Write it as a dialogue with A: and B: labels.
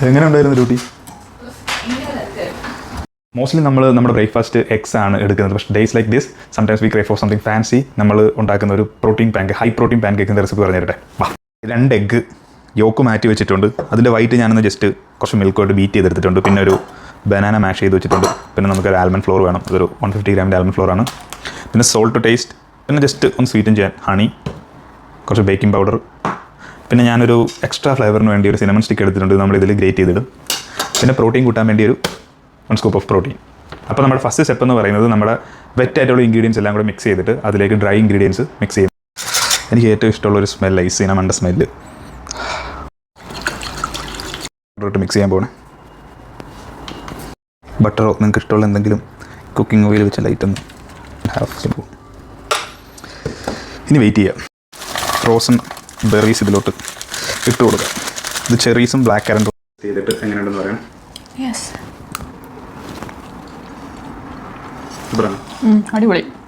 A: എങ്ങനെ ഉണ്ടായിരുന്നു duty? Mostly നമ്മുടെ ബ്രേക്ക്ഫാസ്റ്റ് എഗ്സ് ആണ് എടുക്കുന്നത്. പക്ഷേ days like this sometimes we crave for something fancy. നമ്മൾ ഉണ്ടാക്കുന്ന ഒരു പ്രോട്ടീൻ ഹൈ പ്രോട്ടീൻ പാൻ കേക്കിൻ്റെ റെസിപ്പി പറഞ്ഞു തരട്ടെ. 2 എഗ്ഗ് യോക്ക് മാറ്റി വെച്ചിട്ടുണ്ട്. അതിൻ്റെ വൈറ്റ് ഞാനൊന്ന് ജസ്റ്റ് കുറച്ച് മിൽക്കോട്ട് ബീറ്റ് ചെയ്തെടുത്തിട്ടുണ്ട്. പിന്നെ ഒരു ബനാന മാഷ് ചെയ്ത് വെച്ചിട്ടുണ്ട്. പിന്നെ നമുക്കൊരു ആൽമണ്ട് ഫ്ലോർ വേണം. അതൊരു 150 ഗ്രാമിൻ്റെ ആൽമണ്ട് ഫ്ലോർ ആണ്. പിന്നെ സോൾട്ട് ടു ടേസ്റ്റ്. പിന്നെ ജസ്റ്റ് ഒന്ന് സ്വീറ്റൻ ചെയ്യാൻ ഹണി, കുറച്ച് ബേക്കിംഗ് പൗഡർ. പിന്നെ ഞാനൊരു എക്സ്ട്രാ ഫ്ലേവറിന് വേണ്ടി ഒരു സിനമൺ സ്റ്റിക്ക് എടുത്തിട്ടുണ്ട്. നമ്മളിതിൽ ഗ്രേറ്റ് ചെയ്തിടും. പിന്നെ പ്രോട്ടീൻ കൂട്ടാൻ വേണ്ടി ഒരു 1 സ്കൂപ്പ് ഓഫ് പ്രോട്ടീൻ. അപ്പോൾ നമ്മുടെ ഫസ്റ്റ് സ്റ്റെപ്പ് എന്ന് പറയുന്നത് നമ്മുടെ വെറ്റായിട്ടുള്ള ഇൻഗ്രീഡിയൻസ് എല്ലാം കൂടെ മിക്സ് ചെയ്തിട്ട് അതിലേക്ക് ഡ്രൈ ഇൻഗ്രീഡിയൻസ് മിക്സ് ചെയ്യും. എനിക്ക് ഏറ്റവും ഇഷ്ടമുള്ളൊരു സ്മെല്ലായി സിനമണിൻ്റെ സ്മെല്ല്. ഇട്ട് മിക്സ് ചെയ്യാൻ പോകണേ. ബട്ടറോ നിങ്ങൾക്ക് ഇഷ്ടമുള്ള എന്തെങ്കിലും കുക്കിംഗ് ഓയിൽ വെച്ച ലൈറ്റൊന്ന് ഹാഫ് സ്പൂൺ. ഇനി വെയിറ്റ് ചെയ്യാം. ഫ്രോസൺ ബെറീസ് ഇതിലോട്ട് ഇട്ട് കൊടുക്കാം. ഇത് ചെറീസും ബ്ലാക്ക് കറൻറ്റും ചെയ്തിട്ട് എങ്ങനെയുണ്ടെന്ന് പറയണം.
B: അടിപൊളി.